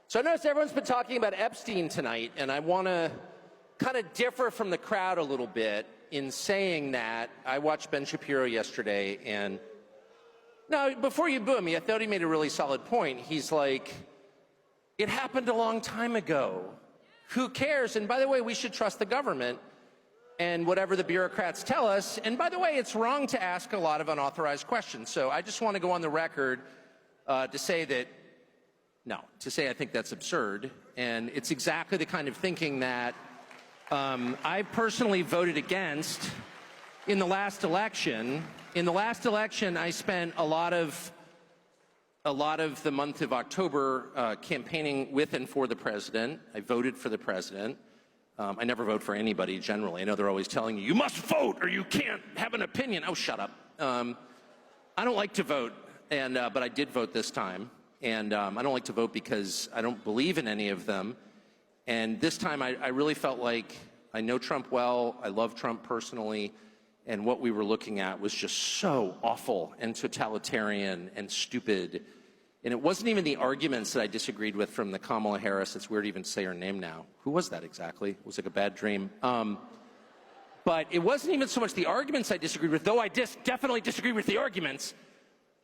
So I noticed everyone's been talking about Epstein tonight, and I want to kind of differ from the crowd a little bit in saying that I watched Ben Shapiro yesterday, and now, before you boo me, I thought he made a really solid point. He's like, it happened a long time ago. Who cares? And by the way, we should trust the government and whatever the bureaucrats tell us. And by the way, it's wrong to ask a lot of unauthorized questions. So I just want to go on the record to say I think that's absurd. And it's exactly the kind of thinking that I personally voted against in the last election. In the last election, I spent a lot of the month of October campaigning with and for the president. I voted for the president. I never vote for anybody generally. I know they're always telling you must vote or you can't have an opinion. Oh, shut up. I don't like to vote, but I did vote this time. And I don't like to vote because I don't believe in any of them. And this time I really felt like I know Trump well. I love Trump personally. And what we were looking at was just so awful and totalitarian and stupid. And it wasn't even the arguments that I disagreed with from the Kamala Harris. It's weird to even say her name now. Who was that exactly? It was like a bad dream. But it wasn't even so much the arguments I disagreed with, though I definitely disagreed with the arguments.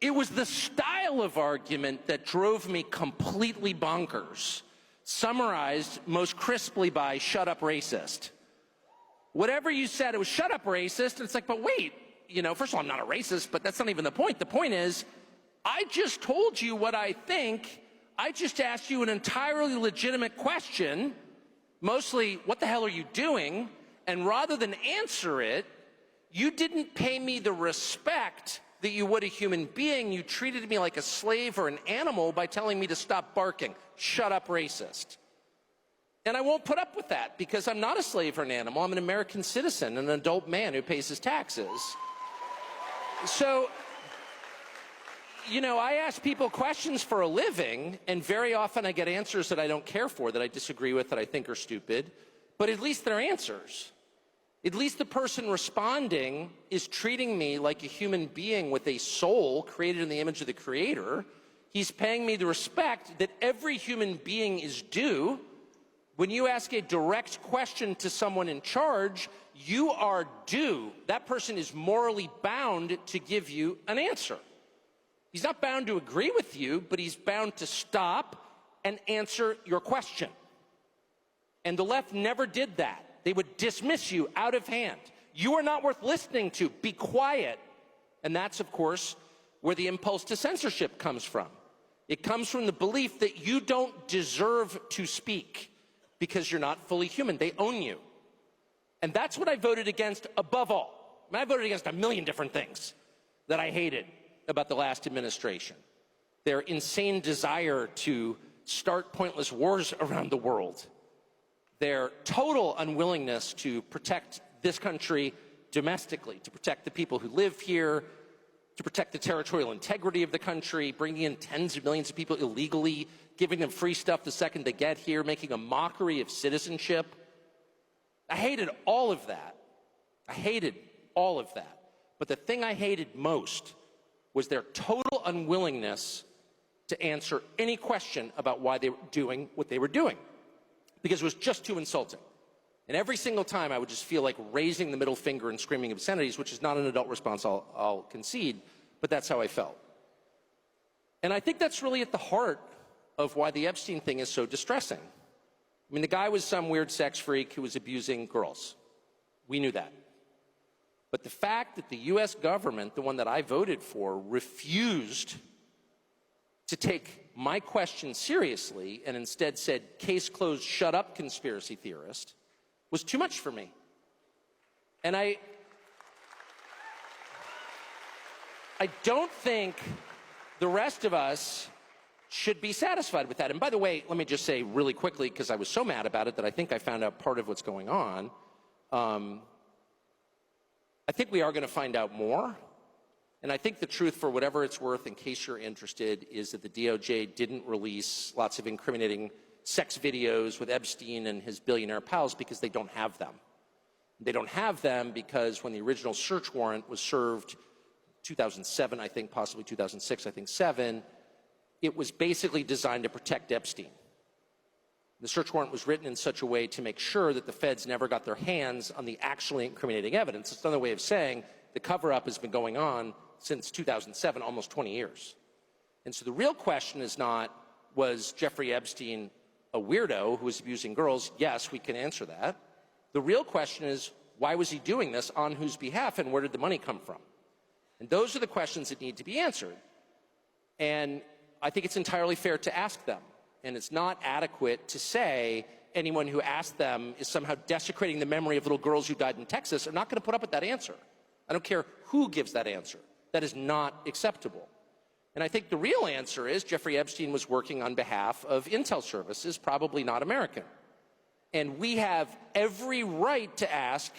It was the style of argument that drove me completely bonkers, summarized most crisply by "shut up, racist." Whatever you said, it was "shut up, racist." And it's like, but wait, first of all, I'm not a racist, but that's not even the point. The point is, I just told you what I think. I just asked you an entirely legitimate question, mostly, what the hell are you doing? And rather than answer it, you didn't pay me the respect that you would a human being. You treated me like a slave or an animal by telling me to stop barking. Shut up, racist. And I won't put up with that because I'm not a slave or an animal. I'm an American citizen, an adult man who pays his taxes. So, I ask people questions for a living, and very often I get answers that I don't care for, that I disagree with, that I think are stupid. But at least they're answers. At least the person responding is treating me like a human being with a soul created in the image of the Creator. He's paying me the respect that every human being is due. When you ask a direct question to someone in charge, you are due. That person is morally bound to give you an answer. He's not bound to agree with you, but he's bound to stop and answer your question. And the left never did that. They would dismiss you out of hand. You are not worth listening to. Be quiet. And that's, of course, where the impulse to censorship comes from. It comes from the belief that you don't deserve to speak because you're not fully human. They own you. And that's what I voted against above all. I voted against a million different things that I hated about the last administration. Their insane desire to start pointless wars around the world. Their total unwillingness to protect this country domestically, to protect the people who live here, to protect the territorial integrity of the country, bringing in tens of millions of people illegally, giving them free stuff the second they get here, making a mockery of citizenship. I hated all of that. I hated all of that. But the thing I hated most was their total unwillingness to answer any question about why they were doing what they were doing, because it was just too insulting. And every single time I would just feel like raising the middle finger and screaming obscenities, which is not an adult response, I'll concede, but that's how I felt. And I think that's really at the heart of why the Epstein thing is so distressing. I mean, the guy was some weird sex freak who was abusing girls. We knew that. But the fact that the US government, the one that I voted for, refused to take my question seriously and instead said, "Case closed, shut up, conspiracy theorist," was too much for me. And I don't think the rest of us should be satisfied with that. And by the way, let me just say really quickly, because I was so mad about it that I think I found out part of what's going on. I think we are going to find out more. And I think the truth, for whatever it's worth, in case you're interested, is that the DOJ didn't release lots of incriminating sex videos with Epstein and his billionaire pals because they don't have them. They don't have them because when the original search warrant was served, 2007, I think, possibly 2006, I think 7, it was basically designed to protect Epstein. The search warrant was written in such a way to make sure that the feds never got their hands on the actually incriminating evidence. It's another way of saying the cover-up has been going on since 2007, almost 20 years. And so the real question is not, was Jeffrey Epstein a weirdo who was abusing girls? Yes, we can answer that. The real question is, why was he doing this, on whose behalf, and where did the money come from? And those are the questions that need to be answered. And I think it's entirely fair to ask them. And it's not adequate to say anyone who asked them is somehow desecrating the memory of little girls who died in Texas. I'm not going to put up with that answer. I don't care who gives that answer. That is not acceptable. And I think the real answer is Jeffrey Epstein was working on behalf of intel services, probably not American. And we have every right to ask,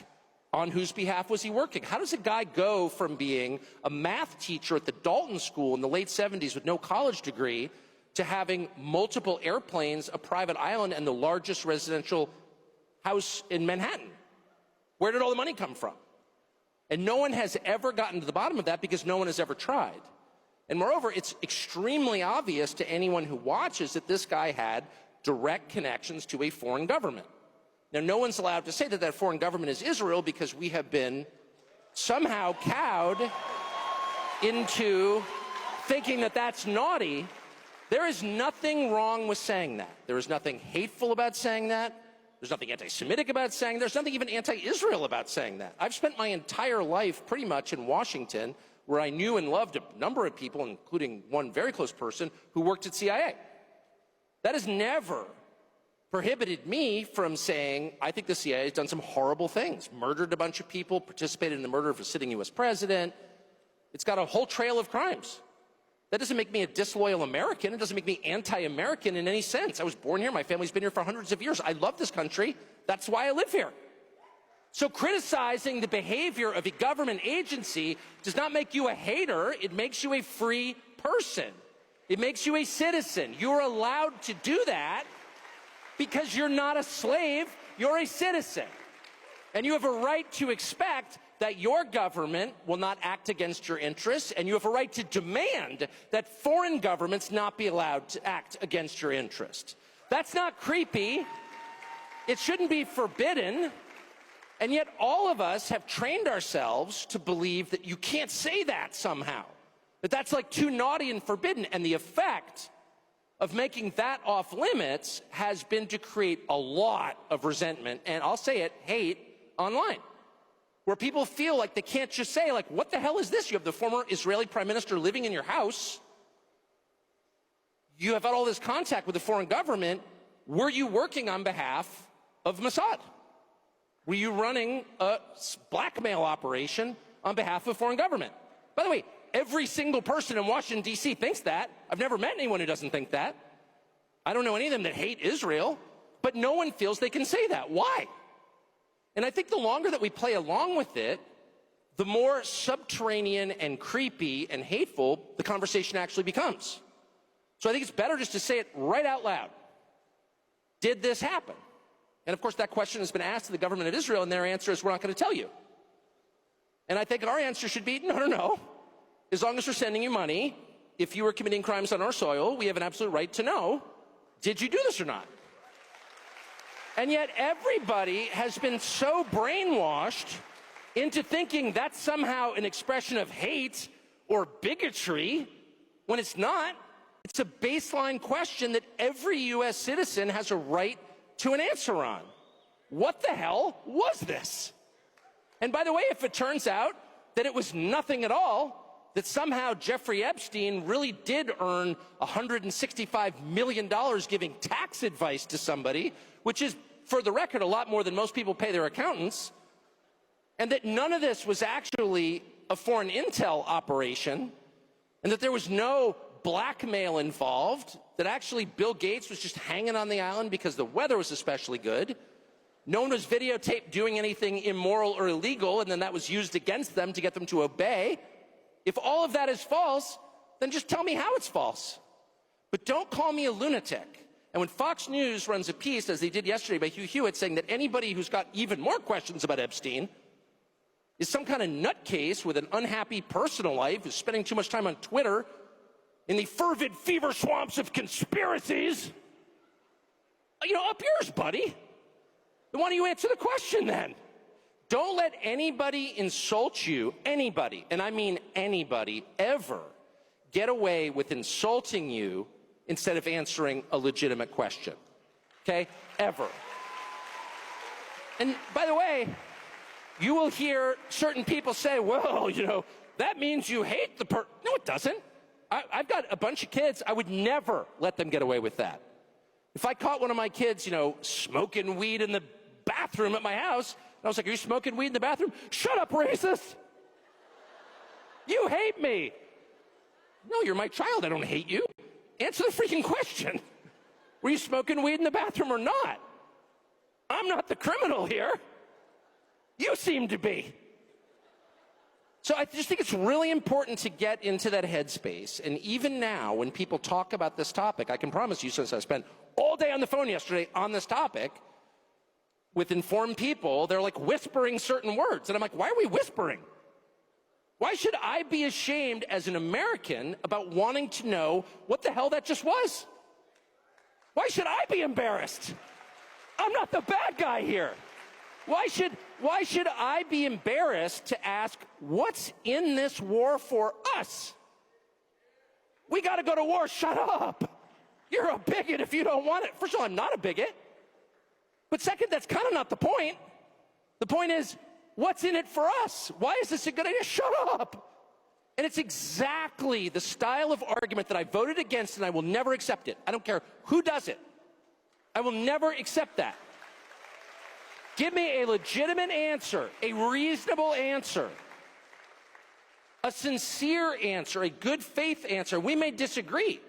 on whose behalf was he working? How does a guy go from being a math teacher at the Dalton School in the late 70s with no college degree to having multiple airplanes, a private island, and the largest residential house in Manhattan? Where did all the money come from? And no one has ever gotten to the bottom of that because no one has ever tried. And moreover, it's extremely obvious to anyone who watches that this guy had direct connections to a foreign government. Now, no one's allowed to say that that foreign government is Israel because we have been somehow cowed into thinking that that's naughty. There is nothing wrong with saying that. There is nothing hateful about saying that. There's nothing anti-Semitic about saying that. There's nothing even anti-Israel about saying that. I've spent my entire life pretty much in Washington, where I knew and loved a number of people, including one very close person, who worked at CIA. That has never prohibited me from saying, I think the CIA has done some horrible things, murdered a bunch of people, participated in the murder of a sitting U.S. president. It's got a whole trail of crimes. That doesn't make me a disloyal American. It doesn't make me anti-American in any sense. I was born here. My family's been here for hundreds of years. I love this country. That's why I live here. So criticizing the behavior of a government agency does not make you a hater. It makes you a free person. It makes you a citizen. You're allowed to do that because you're not a slave. You're a citizen. And you have a right to expect that your government will not act against your interests, and you have a right to demand that foreign governments not be allowed to act against your interests. That's not creepy. It shouldn't be forbidden. And yet all of us have trained ourselves to believe that you can't say that somehow, that that's like too naughty and forbidden. And the effect of making that off limits has been to create a lot of resentment, and I'll say it, hate online, where people feel like they can't just say, like, what the hell is this? You have the former Israeli prime minister living in your house. You have had all this contact with the foreign government. Were you working on behalf of Mossad? Were you running a blackmail operation on behalf of a foreign government? By the way, every single person in Washington, D.C. thinks that. I've never met anyone who doesn't think that. I don't know any of them that hate Israel, but no one feels they can say that. Why? And I think the longer that we play along with it, the more subterranean and creepy and hateful the conversation actually becomes. So I think it's better just to say it right out loud. Did this happen? And of course, that question has been asked to the government of Israel, and their answer is, we're not going to tell you. And I think our answer should be, no. As long as we're sending you money, if you were committing crimes on our soil, we have an absolute right to know, did you do this or not? And yet everybody has been so brainwashed into thinking that's somehow an expression of hate or bigotry, when it's not. It's a baseline question that every U.S. citizen has a right to an answer on. What the hell was this? And by the way, if it turns out that it was nothing at all, that somehow Jeffrey Epstein really did earn $165 million giving tax advice to somebody, which is, for the record, a lot more than most people pay their accountants, and that none of this was actually a foreign intel operation, and that there was no blackmail involved, that actually Bill Gates was just hanging on the island because the weather was especially good. No one was videotaped doing anything immoral or illegal, and then that was used against them to get them to obey. If all of that is false, then just tell me how it's false. But don't call me a lunatic. And when Fox News runs a piece, as they did yesterday by Hugh Hewitt, saying that anybody who's got even more questions about Epstein is some kind of nutcase with an unhappy personal life, who's spending too much time on Twitter in the fervid fever swamps of conspiracies, Up yours, buddy. Then why don't you answer the question then? Don't let anybody insult you, anybody, and I mean anybody, ever get away with insulting you instead of answering a legitimate question. Okay? Ever. And by the way, you will hear certain people say, well, that means you hate the person. No, it doesn't. I've got a bunch of kids. I would never let them get away with that. If I caught one of my kids, smoking weed in the bathroom at my house, and I was like, are you smoking weed in the bathroom? Shut up, racist. You hate me. No, you're my child. I don't hate you. Answer the freaking question. Were you smoking weed in the bathroom or not? I'm not the criminal here. You seem to be. So I just think it's really important to get into that headspace. And even now, when people talk about this topic, I can promise you, since I spent all day on the phone yesterday on this topic with informed people, they're like whispering certain words. And I'm like, why are we whispering? Why should I be ashamed as an American about wanting to know what the hell that just was? Why should I be embarrassed? I'm not the bad guy here. Why should I be embarrassed to ask, what's in this war for us? We got to go to war. Shut up. You're a bigot if you don't want it. First of all, I'm not a bigot. But second, that's kind of not the point. The point is, what's in it for us? Why is this a good idea? Shut up. And it's exactly the style of argument that I voted against, and I will never accept it. I don't care who does it. I will never accept that. Give me a legitimate answer, a reasonable answer, a sincere answer, a good faith answer. We may disagree.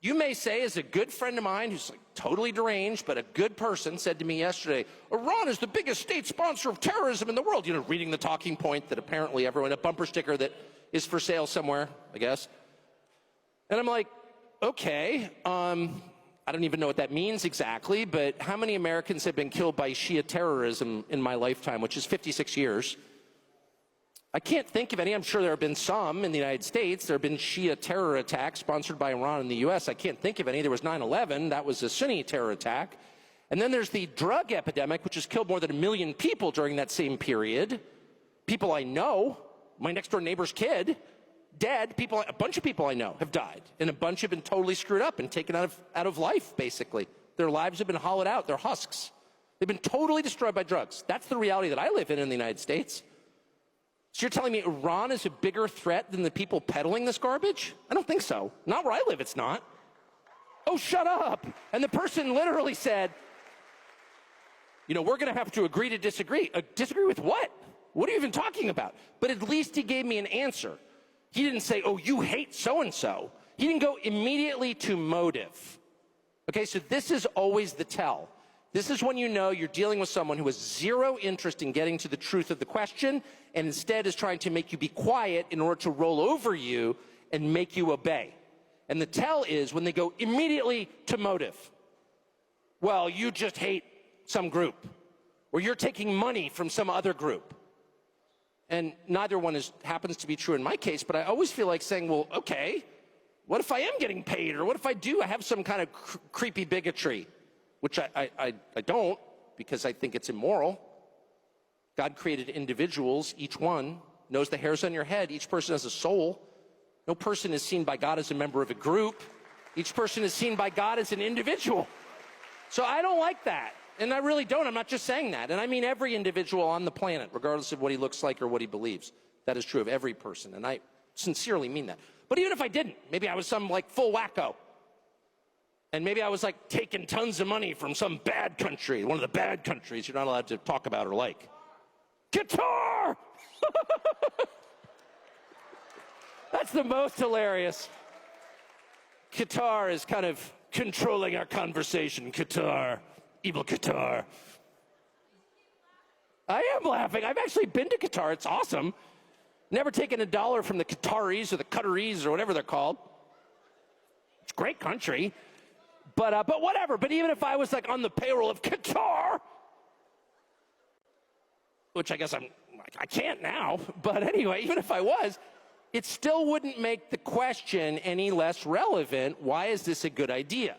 You may say, as a good friend of mine who's like totally deranged, but a good person, said to me yesterday, Iran is the biggest state sponsor of terrorism in the world. Reading the talking point that apparently everyone, a bumper sticker that is for sale somewhere, I guess. And I'm like, okay, I don't even know what that means exactly, but how many Americans have been killed by Shia terrorism in my lifetime, which is 56 years? I can't think of any. I'm sure there have been some in the United States. There have been Shia terror attacks sponsored by Iran in the U.S. I can't think of any. There was 9/11. That was a Sunni terror attack. And then there's the drug epidemic, which has killed more than 1 million people during that same period. People I know, my next-door neighbor's kid, dead. A bunch of people I know have died, and a bunch have been totally screwed up and taken out of life, basically. Their lives have been hollowed out. They're husks. They've been totally destroyed by drugs. That's the reality that I live in the United States. So you're telling me Iran is a bigger threat than the people peddling this garbage? I don't think so. Not where I live, it's not. Oh, shut up. And the person literally said, we're going to have to agree to disagree. Disagree with what? What are you even talking about? But at least he gave me an answer. He didn't say, oh, you hate so-and-so. He didn't go immediately to motive. Okay, so this is always the tell. This is when you know you're dealing with someone who has zero interest in getting to the truth of the question and instead is trying to make you be quiet in order to roll over you and make you obey. And the tell is when they go immediately to motive. Well, you just hate some group, or you're taking money from some other group. And neither one happens to be true in my case, but I always feel like saying, well, okay, what if I am getting paid? Or what if I have some kind of creepy bigotry? Which I don't, because I think it's immoral. God created individuals. Each one knows the hairs on your head. Each person has a soul. No person is seen by God as a member of a group. Each person is seen by God as an individual. So I don't like that. And I really don't. I'm not just saying that. And I mean every individual on the planet, regardless of what he looks like or what he believes. That is true of every person. And I sincerely mean that. But even if I didn't, maybe I was some full wacko. And maybe I was taking tons of money from some bad country, one of the bad countries you're not allowed to talk about or like. Qatar! That's the most hilarious. Qatar is kind of controlling our conversation. Qatar. Evil Qatar. I am laughing. I've actually been to Qatar. It's awesome. Never taken a dollar from the Qataris or the Qataris or whatever they're called. It's a great country. But whatever. But even if I was on the payroll of Qatar, which I guess I can't now. But anyway, even if I was, it still wouldn't make the question any less relevant. Why is this a good idea?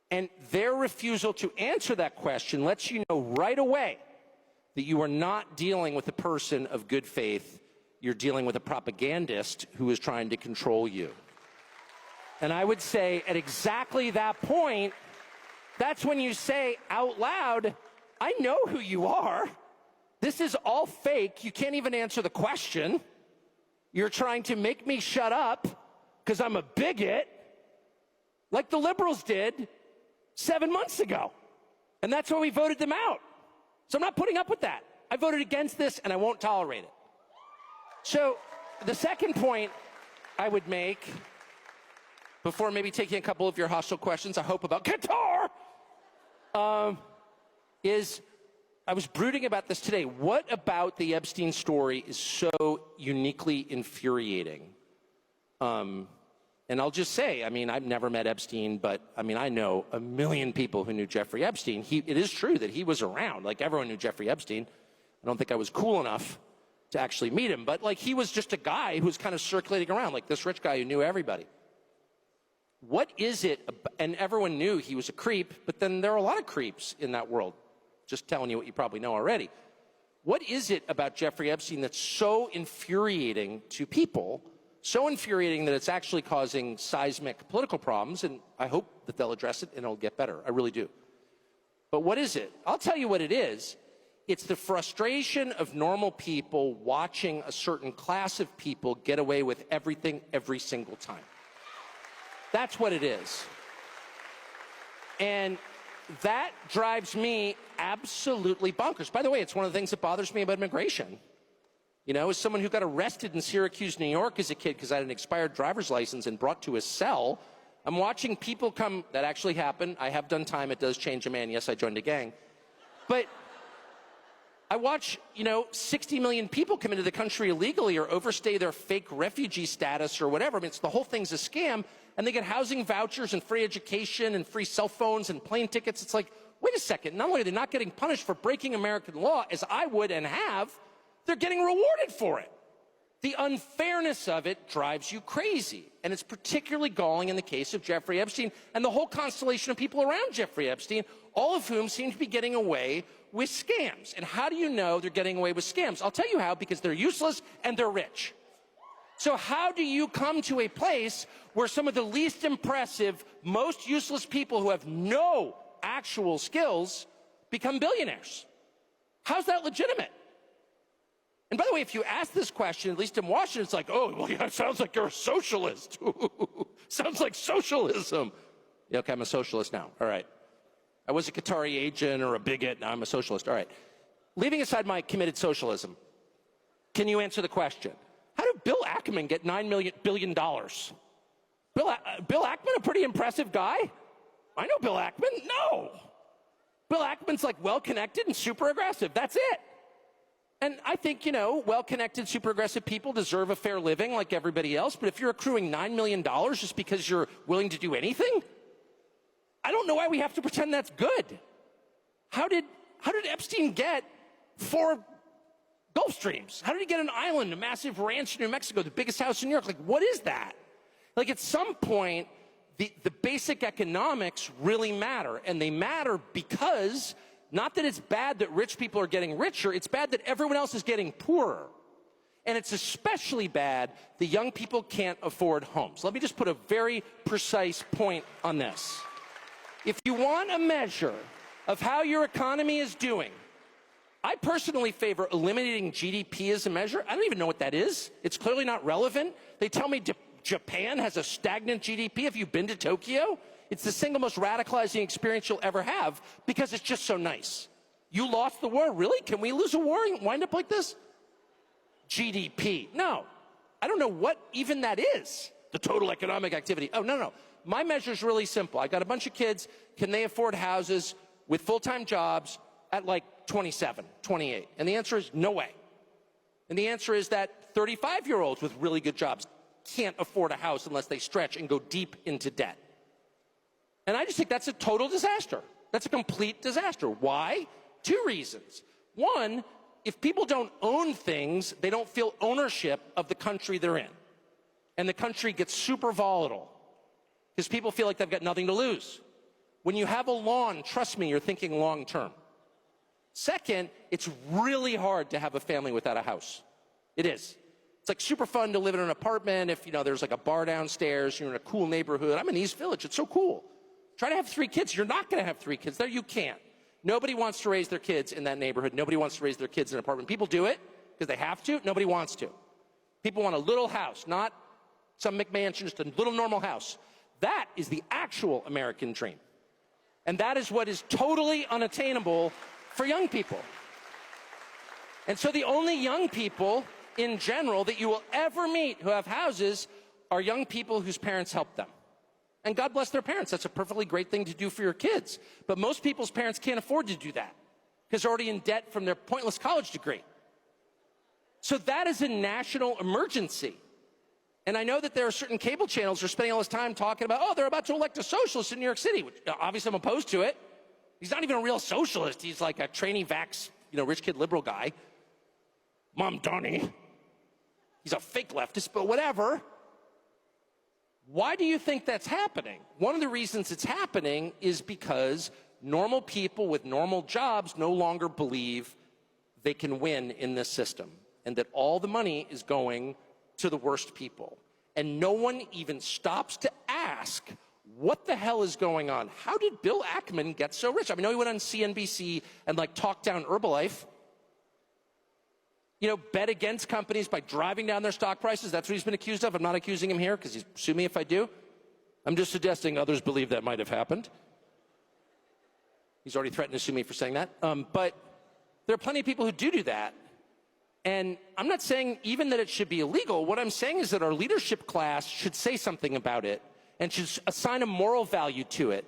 And their refusal to answer that question lets you know right away that you are not dealing with a person of good faith. You're dealing with a propagandist who is trying to control you. And I would say at exactly that point, that's when you say out loud, I know who you are. This is all fake. You can't even answer the question. You're trying to make me shut up because I'm a bigot, like the liberals did 7 months ago. And that's why we voted them out. So I'm not putting up with that. I voted against this, and I won't tolerate it. So the second point I would make, before maybe taking a couple of your hostile questions, I hope, about Qatar, is I was brooding about this today. What about the Epstein story is so uniquely infuriating? And I'll just say, I mean, I've never met Epstein, but I mean, I know a million people who knew Jeffrey Epstein. It is true that he was around. Like, everyone knew Jeffrey Epstein. I don't think I was cool enough to actually meet him, but like, he was just a guy who was kind of circulating around, like this rich guy who knew everybody. What is it, and everyone knew he was a creep, but then there are a lot of creeps in that world. Just telling you what you probably know already. What is it about Jeffrey Epstein that's so infuriating to people, so infuriating that it's actually causing seismic political problems? And I hope that they'll address it and it'll get better. I really do. But what is it? I'll tell you what it is. It's the frustration of normal people watching a certain class of people get away with everything every single time. That's what it is. And that drives me absolutely bonkers. By the way, it's one of the things that bothers me about immigration. You know, as someone who got arrested in Syracuse, New York as a kid because I had an expired driver's license and brought to a cell, I'm watching people come, that actually happened. I have done time. It does change a man. Yes, I joined a gang. But I watch, 60 million people come into the country illegally or overstay their fake refugee status or whatever. I mean, the whole thing's a scam. And they get housing vouchers and free education and free cell phones and plane tickets. It's like, wait a second. Not only are they not getting punished for breaking American law, as I would and have, they're getting rewarded for it. The unfairness of it drives you crazy. And it's particularly galling in the case of Jeffrey Epstein and the whole constellation of people around Jeffrey Epstein, all of whom seem to be getting away with scams. And how do you know they're getting away with scams? I'll tell you how, because they're useless and they're rich. So how do you come to a place where some of the least impressive, most useless people who have no actual skills become billionaires? How's that legitimate? And by the way, if you ask this question, at least in Washington, it's like, oh, well, yeah, it sounds like you're a socialist. Sounds like socialism. Yeah, okay, I'm a socialist now. All right. I was a Qatari agent or a bigot. Now I'm a socialist. All right. Leaving aside my committed socialism, can you answer the question? How did Bill Ackman get $9 billion? Bill Ackman, a pretty impressive guy? I know Bill Ackman. No. Bill Ackman's like well-connected and super aggressive. That's it. And I think, well-connected, super aggressive people deserve a fair living like everybody else. But if you're accruing $9 million just because you're willing to do anything, I don't know why we have to pretend that's good. How did Epstein get 4 Gulf Streams? How did he get an island, a massive ranch in New Mexico, the biggest house in New York? Like, what is that? Like, at some point, the basic economics really matter. And they matter because, not that it's bad that rich people are getting richer, it's bad that everyone else is getting poorer. And it's especially bad that young people can't afford homes. Let me just put a very precise point on this. If you want a measure of how your economy is doing, I personally favor eliminating GDP as a measure. I don't even know what that is. It's clearly not relevant. They tell me Japan has a stagnant GDP. Have you been to Tokyo? It's the single most radicalizing experience you'll ever have because it's just so nice. You lost the war? Really? Can we lose a war and wind up like this? GDP. No. I don't know what even that is. The total economic activity. Oh, no. My measure is really simple. I got a bunch of kids. Can they afford houses with full-time jobs at like 27, 28? And the answer is no way. And the answer is that 35-year-olds with really good jobs can't afford a house unless they stretch and go deep into debt. And I just think that's a total disaster. That's a complete disaster. Why? 2 reasons. One, if people don't own things, they don't feel ownership of the country they're in. And the country gets super volatile because people feel like they've got nothing to lose. When you have a lawn, trust me, you're thinking long term. Second, it's really hard to have a family without a house. It is. It's like super fun to live in an apartment if, there's like a bar downstairs, you're in a cool neighborhood. I'm in East Village. It's so cool. Try to have 3 kids. You're not going to have 3 kids there. You can't. Nobody wants to raise their kids in that neighborhood. Nobody wants to raise their kids in an apartment. People do it because they have to. Nobody wants to. People want a little house, not some McMansion, just a little normal house. That is the actual American dream. And that is what is totally unattainable for young people. And so the only young people in general that you will ever meet who have houses are young people whose parents help them. And God bless their parents. That's a perfectly great thing to do for your kids. But most people's parents can't afford to do that because they're already in debt from their pointless college degree. So that is a national emergency. And I know that there are certain cable channels that are spending all this time talking about, they're about to elect a socialist in New York City, which obviously I'm opposed to it. He's not even a real socialist. He's like a trainee vax, rich kid liberal guy. Mom Donnie. He's a fake leftist, but whatever. Why do you think that's happening? One of the reasons it's happening is because normal people with normal jobs no longer believe they can win in this system and that all the money is going to the worst people. And no one even stops to ask, what the hell is going on? How did Bill Ackman get so rich? I know he went on CNBC and talked down Herbalife. Bet against companies by driving down their stock prices. That's what he's been accused of. I'm not accusing him here because he's sue me if I do. I'm just suggesting others believe that might have happened. He's already threatened to sue me for saying that. But there are plenty of people who do that. And I'm not saying even that it should be illegal. What I'm saying is that our leadership class should say something about it and should assign a moral value to it.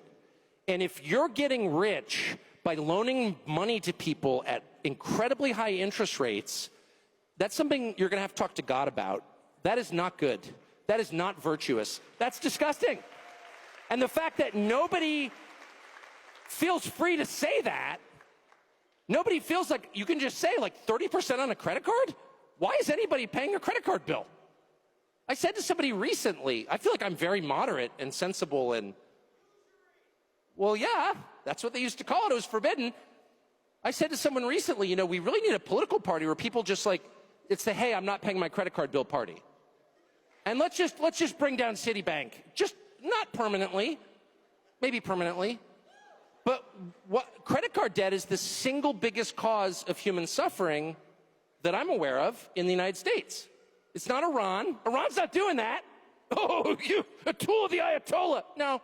And if you're getting rich by loaning money to people at incredibly high interest rates, that's something you're going to have to talk to God about. That is not good. That is not virtuous. That's disgusting. And the fact that nobody feels free to say that, nobody feels like you can just say 30% on a credit card? Why is anybody paying a credit card bill? I said to somebody recently, I feel like I'm very moderate and sensible and, well, yeah, that's what they used to call it. It was forbidden. I said to someone recently, we really need a political party where people just it's the, hey, I'm not paying my credit card bill party. And let's just bring down Citibank. Just not permanently, maybe permanently. But credit card debt is the single biggest cause of human suffering that I'm aware of in the United States. It's not Iran. Iran's not doing that. Oh, you, a tool of the Ayatollah. No,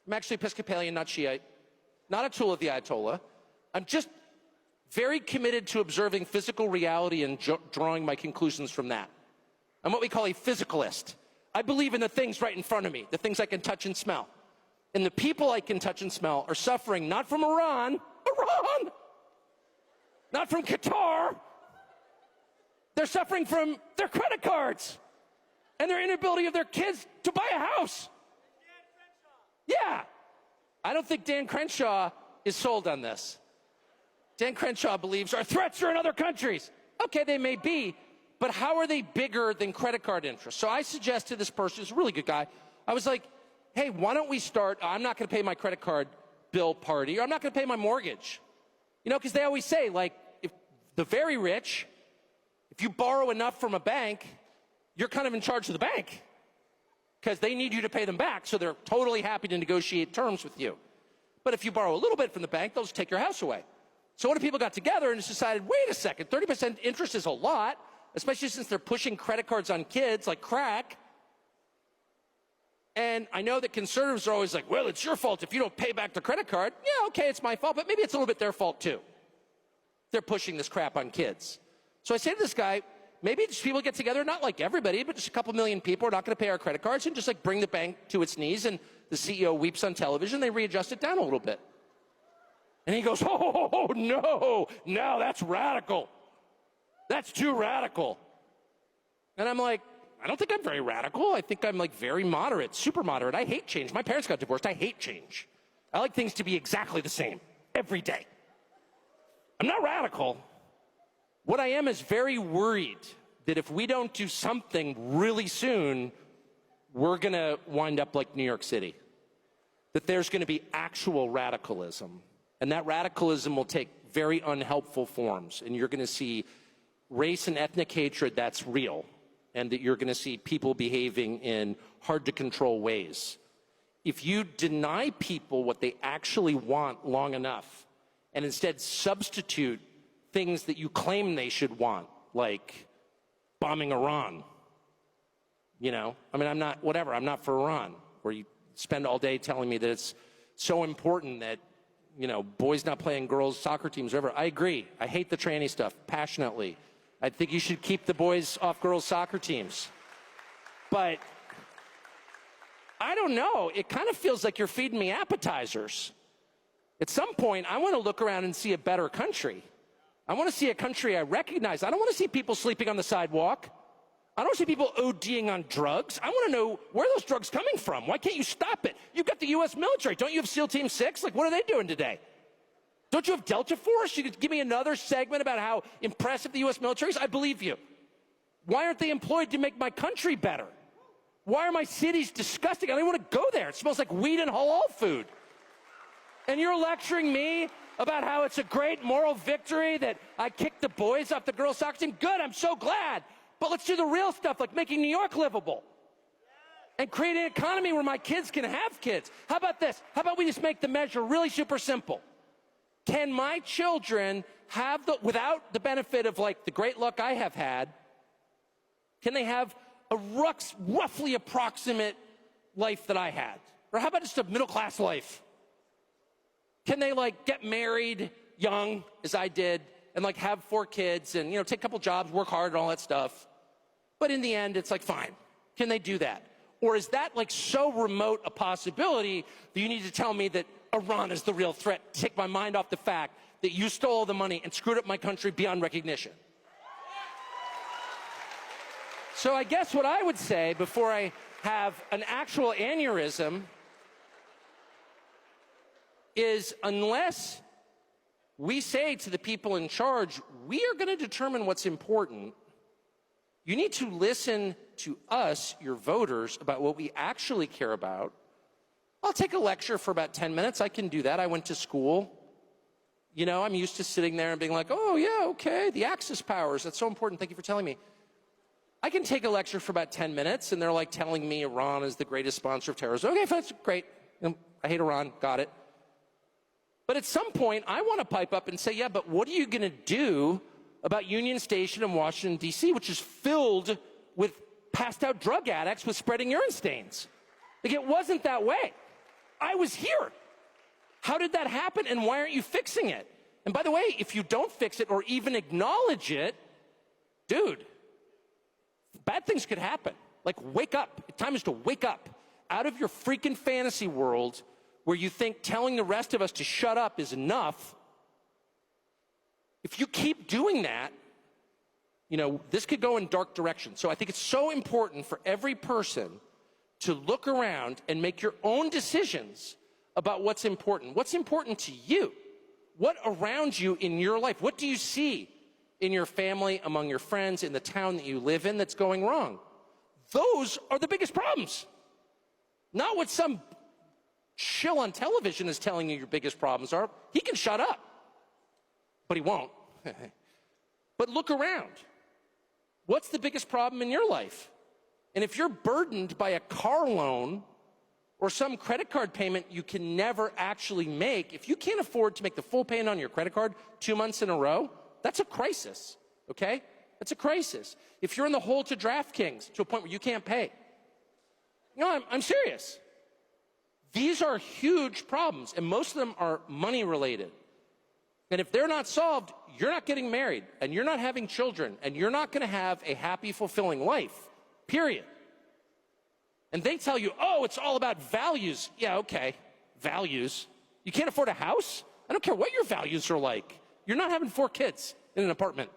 I'm actually Episcopalian, not Shiite. Not a tool of the Ayatollah. I'm just very committed to observing physical reality and drawing my conclusions from that. I'm what we call a physicalist. I believe in the things right in front of me, the things I can touch and smell. And the people I can touch and smell are suffering not from Iran, not from Qatar. They're suffering from their credit cards and their inability of their kids to buy a house. Yeah. I don't think Dan Crenshaw is sold on this. Dan Crenshaw believes our threats are in other countries. Okay, they may be, but how are they bigger than credit card interest? So I suggested this person, who's a really good guy, I was like, hey, why don't we start, I'm not going to pay my credit card bill party, or I'm not going to pay my mortgage. Because they always say, if the very rich, if you borrow enough from a bank, you're kind of in charge of the bank because they need you to pay them back, so they're totally happy to negotiate terms with you. But if you borrow a little bit from the bank, they'll just take your house away. So what if people got together and just decided, wait a second, 30% interest is a lot, especially since they're pushing credit cards on kids like crack. And I know that conservatives are always like, well, it's your fault if you don't pay back the credit card. Yeah, okay, it's my fault, but maybe it's a little bit their fault too. They're pushing this crap on kids. So I say to this guy, maybe just people get together, not like everybody, but just a couple million people are not going to pay our credit cards, and just bring the bank to its knees, and the CEO weeps on television, they readjust it down a little bit. And he goes, oh, no, that's radical. That's too radical. And I'm like, I don't think I'm very radical. I think I'm very moderate, super moderate. I hate change. My parents got divorced. I hate change. I like things to be exactly the same every day. I'm not radical. What I am is very worried that if we don't do something really soon, we're going to wind up like New York City. that there's going to be actual radicalism. And that radicalism will take very unhelpful forms. And you're going to see race and ethnic hatred that's real. And that you're going to see people behaving in hard-to-control ways. If you deny people what they actually want long enough, and instead substitute things that you claim they should want, like bombing Iran, you know? I mean, I'm not for Iran, where you spend all day telling me that it's so important that, you know, boys not playing girls' soccer teams, whatever. I agree. I hate the tranny stuff passionately. I think you should keep the boys off girls' soccer teams. But I don't know. It kind of feels like you're feeding me appetizers. At some point, I want to look around and see a better country. I want to see a country I recognize. I don't want to see people sleeping on the sidewalk. I don't want to see people ODing on drugs. I want to know where those drugs coming from. Why can't you stop it? You've got the U.S. military. Don't you have SEAL Team 6? Like, what are they doing today? Don't you have Delta Force? You could give me another segment about how impressive the U.S. military is? I believe you. Why aren't they employed to make my country better? Why are my cities disgusting? I don't even want to go there. It smells like weed and halal food. And you're lecturing me about how it's a great moral victory that I kicked the boys off the girls' soccer team? Good, I'm so glad. But let's do the real stuff, like making New York livable. And create an economy where my kids can have kids. How about this? How about we just make the measure really super simple? Can my children have without the benefit of like the great luck I have had, can they have a roughly approximate life that I had? Or how about just a middle-class life? Can they like get married young, as I did, and like have 4 kids and, you know, take a couple jobs, work hard and all that stuff? But in the end, it's like, fine. Can they do that? Or is that like so remote a possibility that you need to tell me that Iran is the real threat, take my mind off the fact that you stole all the money and screwed up my country beyond recognition? So I guess what I would say before I have an actual aneurysm is, unless we say to the people in charge, we are going to determine what's important, you need to listen to us, your voters, about what we actually care about. I'll take a lecture for about 10 minutes. I can do that. I went to school. You know, I'm used to sitting there and being like, oh, yeah, okay, the Axis powers, that's so important. Thank you for telling me. I can take a lecture for about 10 minutes, and they're like telling me Iran is the greatest sponsor of terrorism. Okay, that's great. I hate Iran. Got it. But at some point, I want to pipe up and say, yeah, but what are you going to do about Union Station in Washington, D.C., which is filled with passed-out drug addicts with spreading urine stains? Like, it wasn't that way. I was here. How did that happen, and why aren't you fixing it? And by the way, if you don't fix it or even acknowledge it, dude, bad things could happen. Like, wake up. Time is to wake up out of your freaking fantasy world where you think telling the rest of us to shut up is enough. If you keep doing that, you know, this could go in dark directions. So I think it's so important for every person to look around and make your own decisions about what's important. What's important to you? What around you in your life? What do you see in your family, among your friends, in the town that you live in that's going wrong? Those are the biggest problems. Not what some shill on television is telling you your biggest problems are. He can shut up, but he won't. But look around. What's the biggest problem in your life? And if you're burdened by a car loan or some credit card payment you can never actually make, if you can't afford to make the full payment on your credit card 2 months in a row, that's a crisis, okay? That's a crisis. If you're in the hole to DraftKings to a point where you can't pay, no, I'm serious. These are huge problems, and most of them are money-related. And if they're not solved, you're not getting married, and you're not having children, and you're not going to have a happy, fulfilling life, period. And they tell you, oh, it's all about values. Yeah, okay, values. You can't afford a house? I don't care what your values are like. You're not having 4 kids in an apartment.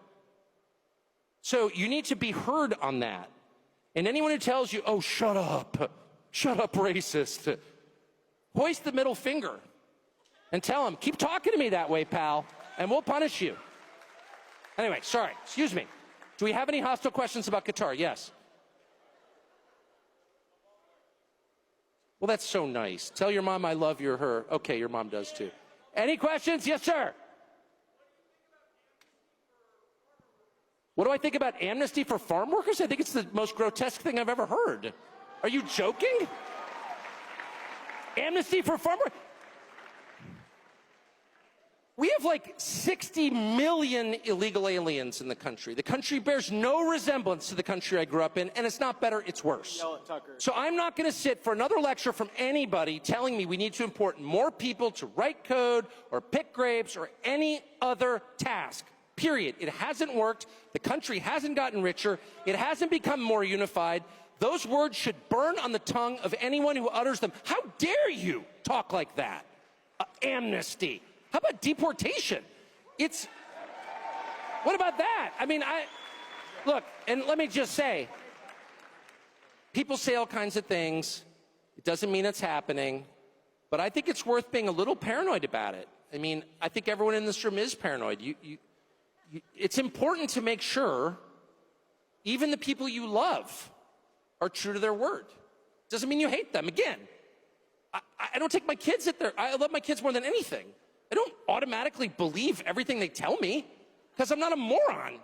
So you need to be heard on that. And anyone who tells you, oh, shut up, racist, hoist the middle finger and tell them, keep talking to me that way, pal, and we'll punish you. Anyway, sorry, excuse me. Do we have any hostile questions about Qatar? Yes. Well, that's so nice. Tell your mom I love her. Okay, your mom does too. Any questions? Yes, sir. What do I think about amnesty for farm workers? I think it's the most grotesque thing I've ever heard. Are you joking? Amnesty for farm workers? We have like 60 million illegal aliens in the country. The country bears no resemblance to the country I grew up in, and it's not better, it's worse. Yell at Tucker. So I'm not going to sit for another lecture from anybody telling me we need to import more people to write code or pick grapes or any other task. Period. It hasn't worked. The country hasn't gotten richer. It hasn't become more unified. Those words should burn on the tongue of anyone who utters them. How dare you talk like that? Amnesty. How about deportation? What about that? I mean, look, and let me just say, people say all kinds of things. It doesn't mean it's happening, but I think it's worth being a little paranoid about it. I mean, I think everyone in this room is paranoid. It's important to make sure even the people you love are true to their word. Doesn't mean you hate them. Again, I don't take my kids I love my kids more than anything. I don't automatically believe everything they tell me because I'm not a moron.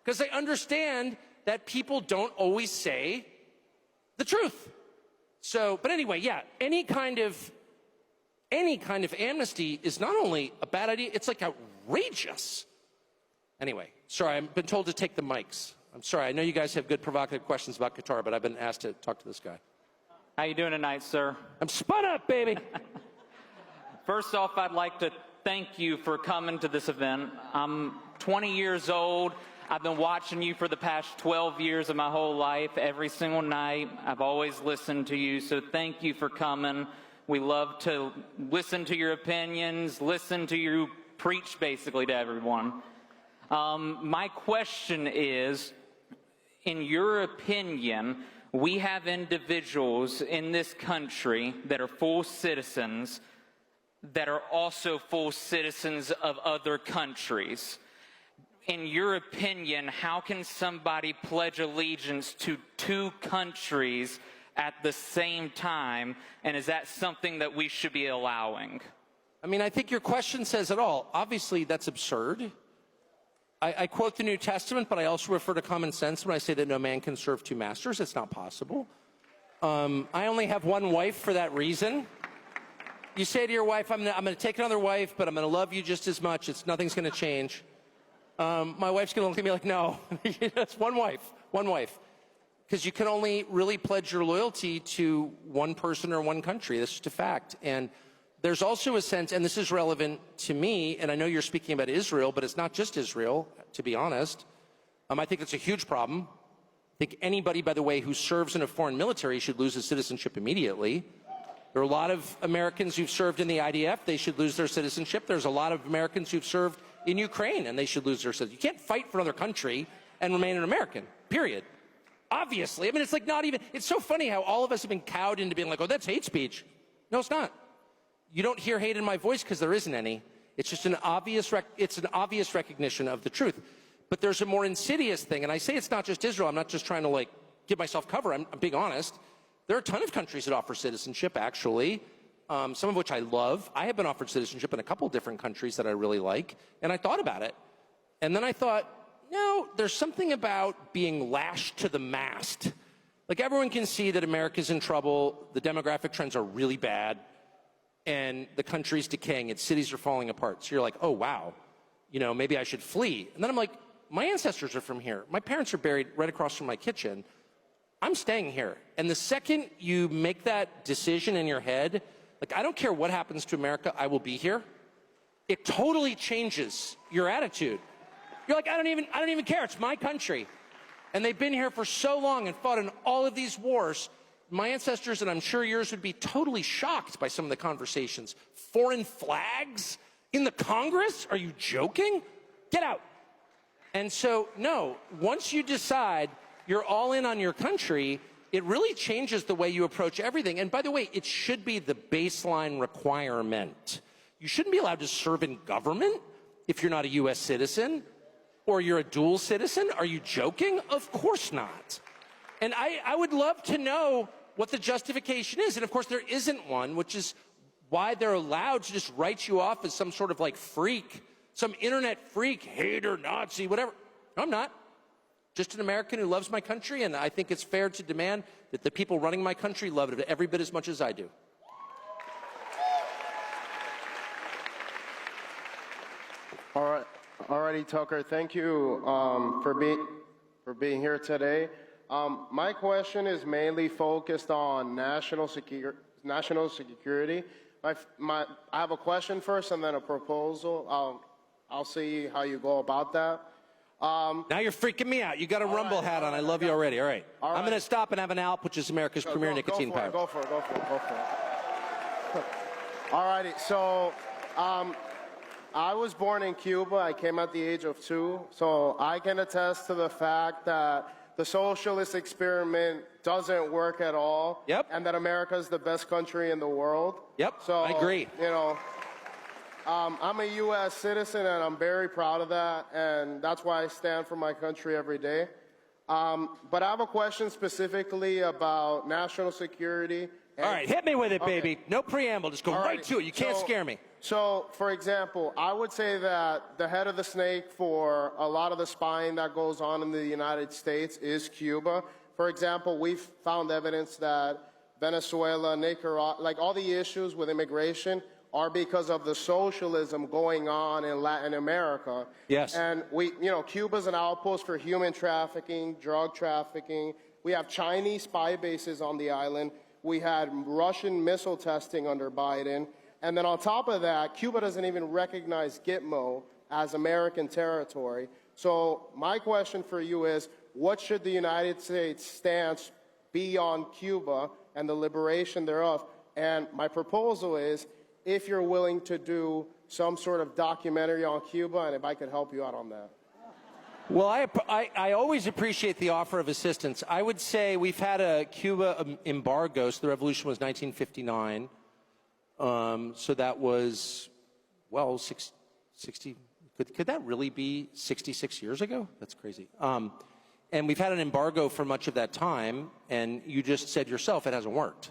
Because I understand that people don't always say the truth. So, but anyway, yeah, any kind of amnesty is not only a bad idea, it's like outrageous. Anyway, sorry, I've been told to take the mics. I'm sorry, I know you guys have good provocative questions about Qatar, but I've been asked to talk to this guy. How you doing tonight, sir? I'm spun up, baby. First off, I'd like to thank you for coming to this event. I'm 20 years old. I've been watching you for the past 12 years of my whole life. Every single night, I've always listened to you, so thank you for coming. We love to listen to your opinions, listen to you preach basically to everyone. My question is, in your opinion, we have individuals in this country that are full citizens that are also full citizens of other countries. In your opinion, how can somebody pledge allegiance to two countries at the same time, and is that something that we should be allowing? I mean, I think your question says it all. Obviously, that's absurd. I quote the New Testament, but I also refer to common sense when I say that no man can serve two masters. It's not possible. I only have one wife for that reason. You say to your wife, I'm going to take another wife, but I'm going to love you just as much. Nothing's going to change. My wife's going to look at me like, no, it's one wife. Because you can only really pledge your loyalty to one person or one country. That's just a fact. And there's also a sense, and this is relevant to me, and I know you're speaking about Israel, but it's not just Israel, to be honest. I think it's a huge problem. I think anybody, by the way, who serves in a foreign military should lose his citizenship immediately. There are a lot of Americans who've served in the IDF. They should lose their citizenship. There's a lot of Americans who've served in Ukraine, and they should lose their citizenship. You can't fight for another country and remain an American, period. Obviously. I mean, it's like not even, it's so funny how all of us have been cowed into being like, oh, that's hate speech. No, it's not. You don't hear hate in my voice because there isn't any. It's just an obvious recognition of the truth. But there's a more insidious thing, and I say it's not just Israel. I'm not just trying to, like, give myself cover. I'm being honest. There are a ton of countries that offer citizenship, actually, some of which I love. I have been offered citizenship in a couple different countries that I really like, and I thought about it. And then I thought, no, there's something about being lashed to the mast. Like, everyone can see that America's in trouble, the demographic trends are really bad, and the country's decaying, its cities are falling apart. So you're like, oh, wow, you know, maybe I should flee. And then I'm like, my ancestors are from here. My parents are buried right across from my kitchen. I'm staying here. And the second you make that decision in your head, like, I don't care what happens to America, I will be here. It totally changes your attitude. You're like, I don't even care. It's my country. And they've been here for so long and fought in all of these wars. My ancestors, and I'm sure yours, would be totally shocked by some of the conversations. Foreign flags in the Congress? Are you joking? Get out. And so, no, once you decide you're all in on your country, it really changes the way you approach everything. And by the way, it should be the baseline requirement. You shouldn't be allowed to serve in government if you're not a U.S. citizen or you're a dual citizen. Are you joking? Of course not. And I would love to know what the justification is. And of course, there isn't one, which is why they're allowed to just write you off as some sort of like freak, some internet freak, hater, Nazi, whatever. No, I'm not. Just an American who loves my country, and I think it's fair to demand that the people running my country love it every bit as much as I do. Alrighty, Tucker. Thank you for being here today. My question is mainly focused on national security. I have a question first, and then a proposal. I'll see how you go about that. Now you're freaking me out. You got a Rumble hat on. I love you already. All right. I'm going to stop and have an Alp, which is America's premier nicotine pouch. Go for it. All righty. So I was born in Cuba. I came at the age of 2. So I can attest to the fact that the socialist experiment doesn't work at all. Yep. And that America is the best country in the world. Yep. So, I agree. You know, I'm a U.S. citizen, and I'm very proud of that, and that's why I stand for my country every day. But I have a question specifically about national security. All right, hit me with it, baby. No preamble. Just go right to it. You can't scare me. So, for example, I would say that the head of the snake for a lot of the spying that goes on in the United States is Cuba. For example, we've found evidence that Venezuela, Nicaragua, like all the issues with immigration are because of the socialism going on in Latin America. Yes. And Cuba's an outpost for human trafficking, drug trafficking. We have Chinese spy bases on the island. We had Russian missile testing under Biden. And then on top of that, Cuba doesn't even recognize Gitmo as American territory. So my question for you is, what should the United States stance be on Cuba and the liberation thereof? And my proposal is, if you're willing to do some sort of documentary on Cuba, and if I could help you out on that. Well, I always appreciate the offer of assistance. I would say we've had a Cuba embargo, so the revolution was 1959. So that was, well, 60, could that really be 66 years ago? That's crazy. And we've had an embargo for much of that time, and you just said yourself it hasn't worked.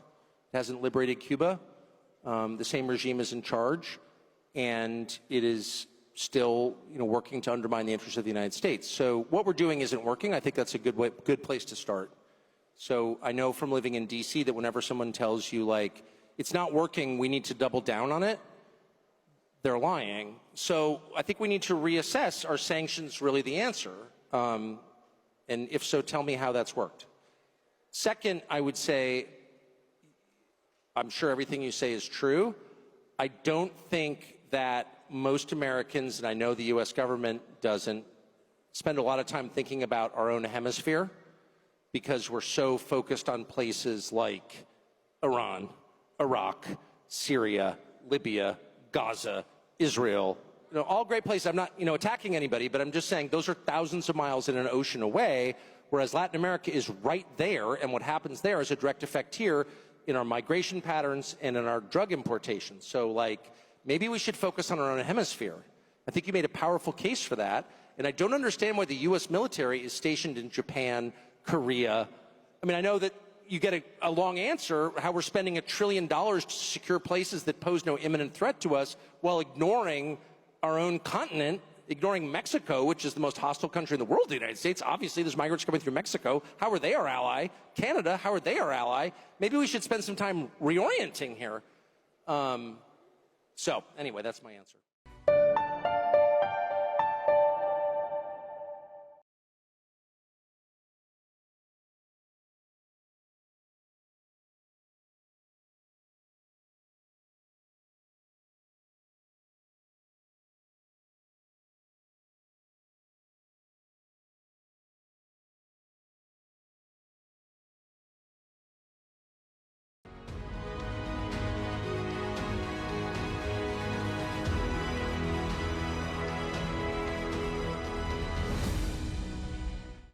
It hasn't liberated Cuba. The same regime is in charge, and it is still, working to undermine the interests of the United States. So what we're doing isn't working. I think that's a good place to start. So I know from living in D.C. that whenever someone tells you, like, it's not working, we need to double down on it, they're lying. So I think we need to reassess, are sanctions really the answer? And if so, tell me how that's worked. Second, I would say, I'm sure everything you say is true. I don't think that most Americans, and I know the U.S. government doesn't, spend a lot of time thinking about our own hemisphere because we're so focused on places like Iran, Iraq, Syria, Libya, Gaza, Israel, all great places. I'm not, attacking anybody, but I'm just saying those are thousands of miles in an ocean away, whereas Latin America is right there, and what happens there is a direct effect here in our migration patterns and in our drug importation. So, maybe we should focus on our own hemisphere. I think you made a powerful case for that, and I don't understand why the U.S. military is stationed in Japan, Korea. I mean, I know that you get a long answer, how we're spending $1 trillion to secure places that pose no imminent threat to us while ignoring our own continent, ignoring Mexico, which is the most hostile country in the world, the United States. Obviously, there's migrants coming through Mexico. How are they our ally? Canada, how are they our ally? Maybe we should spend some time reorienting here. So, anyway, that's my answer.